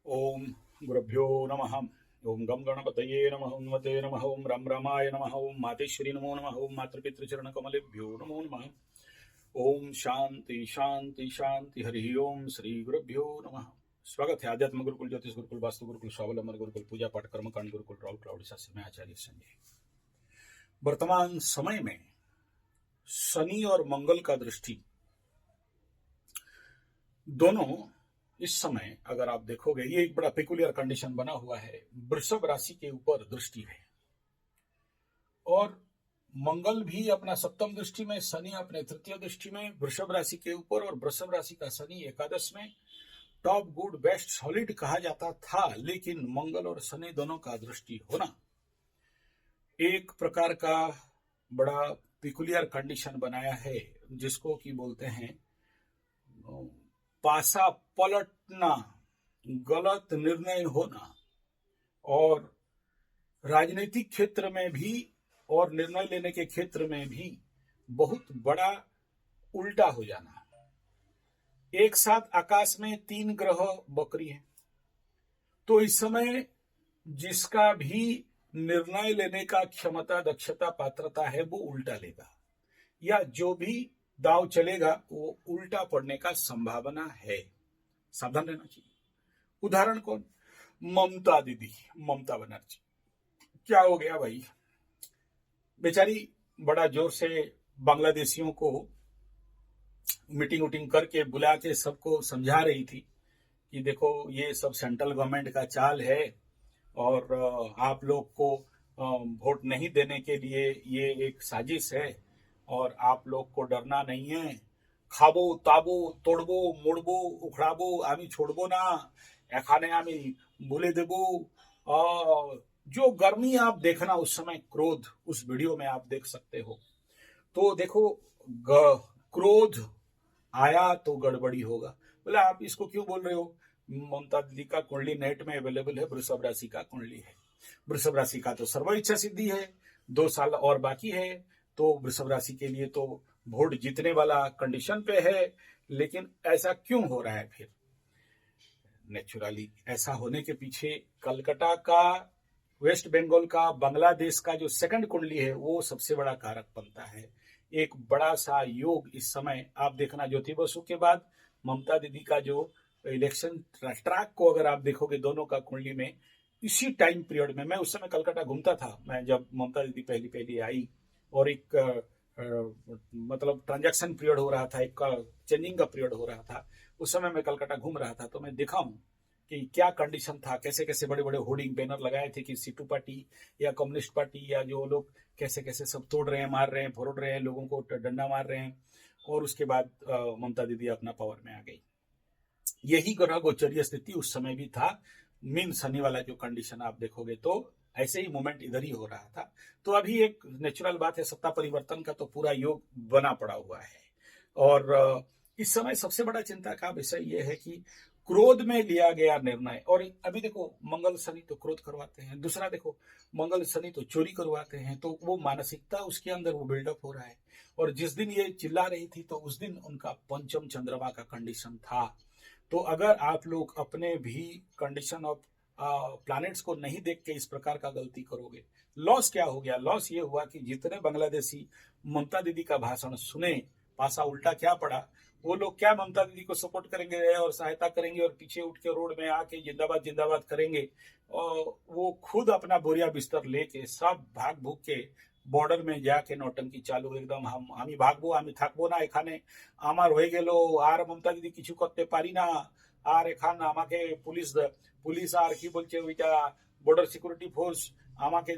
ओम गुरुभ्यो नमः। ओम गम गणपतये नमः। उन्मते नमः। ओम रम रमाय नमः। ओम मातेश्वरी नमो नमः। ओम मातृपितृचरण कमलेभ्यो नमो नमः। ओम शांति शांति शांति। हरि ओम श्री गुरुभ्यो नमः। स्वागत है आध्यात्म गुरुकुल, ज्योतिष गुरुकुल, वास्तु गुरुकुल, स्वावलंबन गुरुकुल, पूजा पाठ कर्मकांड गुरुकुल, राउरकेला उड़ीसा से मैं आचार्य संजय। वर्तमान समय में शनि और मंगल का दृष्टि दोनों इस समय अगर आप देखोगे, ये एक बड़ा पेकुलियर कंडीशन बना हुआ है। वृषभ राशि के ऊपर दृष्टि है और मंगल भी अपना सप्तम दृष्टि में, शनि अपने तृतीय दृष्टि में वृषभ राशि के ऊपर, और वृषभ राशि का शनि एकादश में। टॉप गुड बेस्ट सॉलिड कहा जाता था, लेकिन मंगल और शनि दोनों का दृष्टि होना एक प्रकार का बड़ा पेकुलियर कंडीशन बनाया है, जिसको कि बोलते हैं पासा पलटना, गलत निर्णय होना, और राजनीतिक क्षेत्र में भी और निर्णय लेने के क्षेत्र में भी बहुत बड़ा उल्टा हो जाना। एक साथ आकाश में 3 ग्रह बकरी है, तो इस समय जिसका भी निर्णय लेने का क्षमता, दक्षता, पात्रता है वो उल्टा लेगा, या जो भी दाव चलेगा वो उल्टा पड़ने का संभावना है। सावधान रहना चाहिए। उदाहरण कौन? ममता दीदी, ममता बनर्जी। क्या हो गया भाई? बेचारी बड़ा जोर से बांग्लादेशियों को मीटिंग उटिंग करके बुला के सबको समझा रही थी कि देखो ये सब सेंट्रल गवर्नमेंट का चाल है और आप लोग को वोट नहीं देने के लिए ये एक साजिश है और आप लोग को डरना नहीं है। खाबो ताबो तोड़बो मोड़बो उखड़ाबो आमी छोड़बो ना, एखाने आमी बोले देबो। जो गर्मी आप देखना उस समय, क्रोध, उस वीडियो में आप देख सकते हो। तो देखो, क्रोध आया तो गड़बड़ी होगा। बोले आप इसको क्यों बोल रहे हो? ममता दीदी का कुंडली नेट में अवेलेबल है, वृषभ राशि का कुंडली है। वृषभ राशि का तो सर्व इच्छा सिद्धि है, 2 साल और बाकी है, तो वृषभ राशि के लिए तो वोट जीतने वाला कंडीशन पे है। लेकिन ऐसा क्यों हो रहा है फिर? नेचुरली ऐसा होने के पीछे कलकत्ता का, वेस्ट बंगाल का, बांग्लादेश का जो सेकंड कुंडली है वो सबसे बड़ा कारक बनता है। एक बड़ा सा योग इस समय आप देखना, ज्योति बसु के बाद ममता दीदी का जो इलेक्शन ट्रैक को अगर आप देखोगे दोनों का कुंडली में, इसी टाइम पीरियड में, मैं उस समय कलकत्ता घूमता था, मैं जब ममता दीदी पहली पहली आई और एक मतलब ट्रांजैक्शन पीरियड हो रहा था, एक चेंजिंग का पीरियड हो रहा था, उस समय मैं कलकत्ता घूम रहा था, तो मैं देखा हूं कि क्या कंडीशन था, कैसे कैसे बड़े बड़े होर्डिंग बैनर लगाए थे कि सीटू पार्टी या कम्युनिस्ट पार्टी या जो लोग कैसे कैसे सब तोड़ रहे हैं, मार रहे हैं, फोड़ रहे हैं, लोगों को डंडा मार रहे हैं। और उसके बाद ममता दीदी अपना पावर में आ गई। यही ग्रह गोचरीय स्थिति उस समय भी था। मीन शनि वाला जो कंडीशन आप देखोगे तो ऐसे ही मूवमेंट इधर ही हो रहा था। तो अभी एक नेचुरल बात है, सत्ता परिवर्तन का तो पूरा योग बना पड़ा हुआ है। और इस समय सबसे बड़ा चिंता का विषय यह है कि क्रोध में लिया गया निर्णय, और अभी देखो मंगल शनि तो क्रोध करवाते हैं, दूसरा देखो मंगल शनि तो चोरी करवाते हैं, तो वो मानसिकता उसके अंदर वो बिल्डअप हो रहा है। और जिस दिन ये चिल्ला रही थी तो उस दिन उनका पंचम चंद्रमा का कंडीशन था। तो अगर आप लोग अपने भी कंडीशन ऑफ प्लैनेट्स को नहीं देख के इस प्रकार का गलती करोगे, लॉस क्या हो गया? लॉस ये हुआ कि जितने बांग्लादेशी ममता दीदी का भाषण सुने, पासा उल्टा क्या पड़ा, वो लोग क्या ममता दीदी को सपोर्ट करेंगे और सहायता करेंगे और पीछे उठ के रोड में आके जिंदाबाद जिंदाबाद करेंगे, और वो खुद अपना बोरिया बिस्तर लेके सब भाग भूग के बॉर्डर में जाके नौटंकी चालू, एकदम আমি ভাগবো আমি থাকবো না এখানে, আমার হয়ে গেল, আর মমতা দিদি কিছু করতে পারি না, আর এখান আমাকে পুলিশ পুলিশ আর কি বলছে ওইটা বর্ডার সিকিউরিটি ফোর্স আমাকে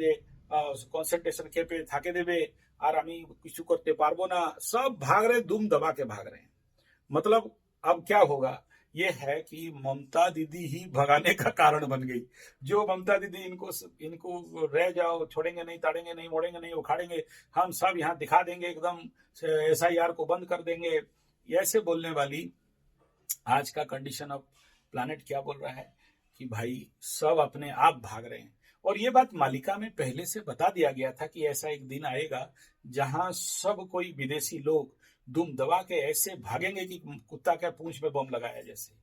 কনসেন্ট্রেশন ক্যাম্পে থাকে দেবে আর আমি কিছু করতে পারবো না। सब भाग रहे, दुम दबा के भाग रहे हैं। मतलब अब क्या होगा? ये है कि ममता दीदी ही भगाने का कारण बन गई। जो ममता दीदी इनको इनको रह जाओ, छोड़ेंगे नहीं, ताड़ेंगे नहीं, मोड़ेंगे नहीं, उखाड़ेंगे, हम सब यहाँ दिखा देंगे, एकदम SIR को बंद कर देंगे, ऐसे बोलने वाली आज का कंडीशन ऑफ प्लानेट क्या बोल रहा है कि भाई सब अपने आप भाग रहे हैं। और ये बात मालिका में पहले से बता दिया गया था कि ऐसा एक दिन आएगा जहां सब कोई विदेशी लोग दुम दबा के ऐसे भागेंगे कि कुत्ता क्या पूंछ में बम लगाया जैसे।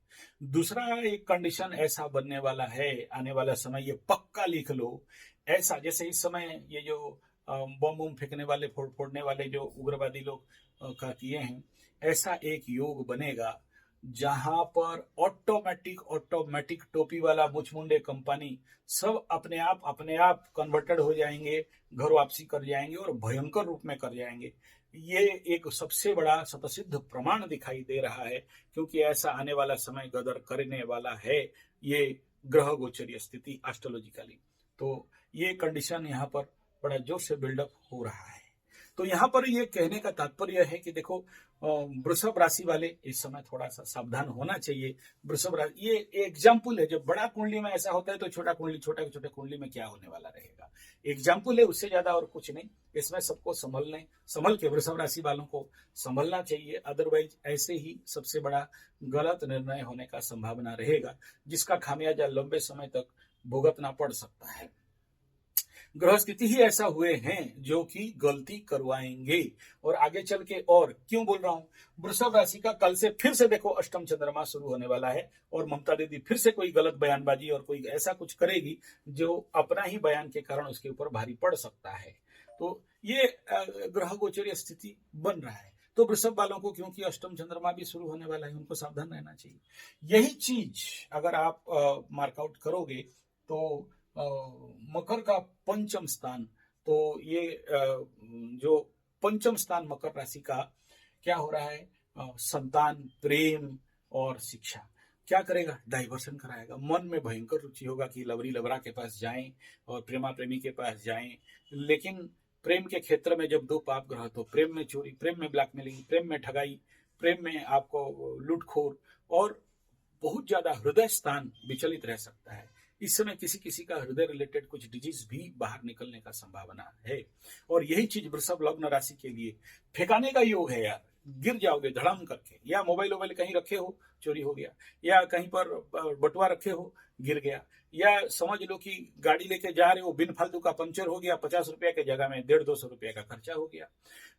दूसरा एक कंडीशन ऐसा बनने वाला है आने वाला समय, ये पक्का लिख लो, ऐसा जैसे इस समय ये जो बम बम फेंकने वाले फोड़ने वाले जो उग्रवादी लोग का किए हैं, ऐसा एक योग बनेगा जहां पर ऑटोमेटिक टोपी वाला मुचमुंडे कंपनी सब अपने आप कन्वर्टेड हो जाएंगे, घर वापसी कर जाएंगे और भयंकर रूप में कर जाएंगे। ये एक सबसे बड़ा शतसिद्ध प्रमाण दिखाई दे रहा है, क्योंकि ऐसा आने वाला समय गदर करने वाला है ये ग्रह गोचरीय स्थिति एस्ट्रोलॉजिकली। तो ये कंडीशन यहाँ पर बड़ा जोर से बिल्डअप हो रहा है। तो यहाँ पर ये कहने का तात्पर्य है कि देखो वृषभ राशि वाले इस समय थोड़ा सा सावधान होना चाहिए। वृषभ राशि ये एग्जाम्पल है, जब बड़ा कुंडली में ऐसा होता है तो छोटे कुंडली में क्या होने वाला रहेगा, एग्जाम्पल है, उससे ज्यादा और कुछ नहीं। इसमें सबको संभल के वृषभ राशि वालों को संभलना चाहिए, अदरवाइज ऐसे ही सबसे बड़ा गलत निर्णय होने का संभावना रहेगा, जिसका खामियाजा लंबे समय तक भुगतना पड़ सकता है। ग्रह स्थिति ही ऐसा हुए हैं जो कि गलती करवाएंगे। और आगे चल के, और क्यों बोल रहा हूं, वृषभ राशि का कल से फिर से देखो अष्टम चंद्रमा शुरू होने वाला है, और ममता दीदी फिर से कोई गलत बयानबाजी और कोई ऐसा कुछ करेगी जो अपना ही बयान के कारण उसके ऊपर भारी पड़ सकता है। तो ये ग्रह गोचरीय स्थिति बन रहा है। तो वृषभ वालों को, क्योंकि अष्टम चंद्रमा भी शुरू होने वाला है, उनको सावधान रहना चाहिए। यही चीज अगर आप मार्कआउट करोगे तो मकर का पंचम स्थान, तो ये जो पंचम स्थान मकर राशि का क्या हो रहा है, संतान, प्रेम और शिक्षा क्या करेगा, डाइवर्सन कराएगा। मन में भयंकर रुचि होगा कि लवरी लवरा के पास जाएं और प्रेमा प्रेमी के पास जाएं, लेकिन प्रेम के क्षेत्र में जब दो पाप ग्रह, तो प्रेम में चोरी, प्रेम में ब्लैकमेलिंग, प्रेम में ठगाई, प्रेम में आपको लूटखोर, और बहुत ज्यादा हृदय स्थान विचलित रह सकता है। इस समय किसी किसी का हृदय रिलेटेड कुछ डिजीज भी बाहर निकलने का संभावना है। और यही चीज वृषभ लग्न राशि के लिए फेंकाने का योग है यार, गिर जाओगे धड़ाम करके, या मोबाइल कहीं रखे हो चोरी हो गया, या कहीं पर बटुआ रखे हो गिर गया, या समझ लो कि गाड़ी लेके जा रहे हो बिन फालतू का पंचर हो गया, 50 रुपया के जगह में 150-200 रुपया का खर्चा हो गया।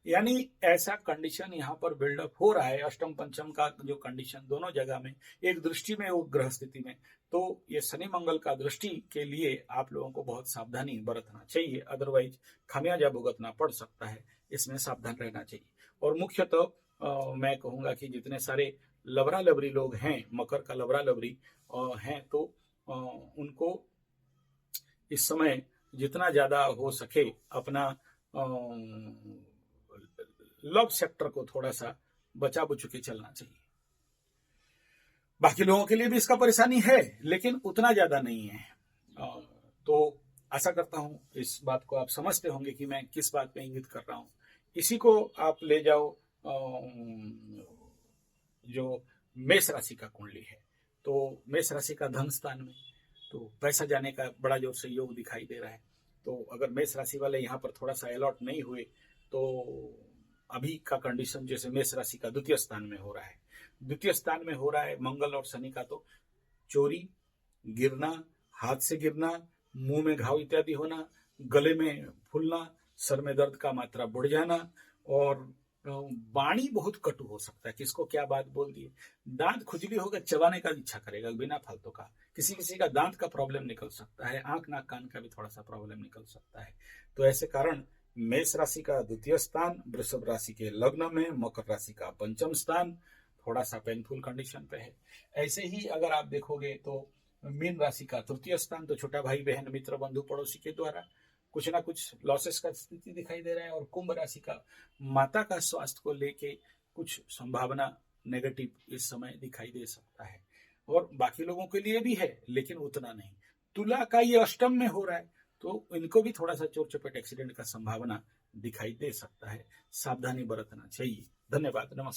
यानी ऐसा कंडीशन यहाँ पर बिल्डअप हो रहा है। अष्टम पंचम का जो कंडीशन दोनों जगह में, एक दृष्टि में वो ग्रह स्थिति में, तो ये शनि मंगल का दृष्टि के लिए आप लोगों को बहुत सावधानी बरतना चाहिए, अदरवाइज खामियाजा भुगतना पड़ सकता है, इसमें सावधान रहना चाहिए। और मुख्यतः मैं कहूंगा कि जितने सारे लवरा लवरी लोग हैं, मकर का लवरा लवरी हैं, तो उनको इस समय जितना ज्यादा हो सके अपना लव सेक्टर को थोड़ा सा बचा बुच के चलना चाहिए। बाकी लोगों के लिए भी इसका परेशानी है, लेकिन उतना ज्यादा नहीं है। तो आशा करता हूं इस बात को आप समझते होंगे कि मैं किस बात पे इंगित कर रहा हूं। इसी को आप ले जाओ जो मेष राशि का कुंडली है, तो मेष राशि का धन स्थान में तो पैसा जाने का बड़ा जोर से योग दिखाई दे रहा है। तो अगर मेष राशि वाले यहाँ पर थोड़ा सा अलर्ट नहीं हुए तो अभी का कंडीशन जैसे मेष राशि का द्वितीय स्थान में हो रहा है, द्वितीय स्थान में हो रहा है मंगल और शनि का, तो चोरी, गिरना, हाथ से गिरना, मुंह में घाव इत्यादि होना, गले में फूलना, सर में दर्द का मात्रा बढ़ जाना, और वाणी बहुत कटु हो सकता है, किसको क्या बात बोल दिए, दांत खुजली होगा, चबाने का इच्छा करेगा बिना फालतू का, किसी किसी का दांत का प्रॉब्लम निकल सकता है, आंख नाक कान का भी थोड़ा सा प्रॉब्लम निकल सकता है। तो ऐसे कारण मेष राशि का द्वितीय स्थान, वृषभ राशि के लग्न में, मकर राशि का पंचम स्थान थोड़ा सा पेनफुल कंडीशन पे है। ऐसे ही अगर आप देखोगे तो मीन राशि का तृतीय स्थान, तो छोटा भाई बहन मित्र बंधु पड़ोसी के द्वारा कुछ ना कुछ लॉसेस का स्थिति दिखाई दे रहा है। और कुंभ राशि का माता का स्वास्थ्य को लेके कुछ संभावना नेगेटिव इस समय दिखाई दे सकता है, और बाकी लोगों के लिए भी है लेकिन उतना नहीं। तुला का ये अष्टम में हो रहा है, तो इनको भी थोड़ा सा चोट चपेट एक्सीडेंट का संभावना दिखाई दे सकता है, सावधानी बरतना चाहिए। धन्यवाद, नमस्कार।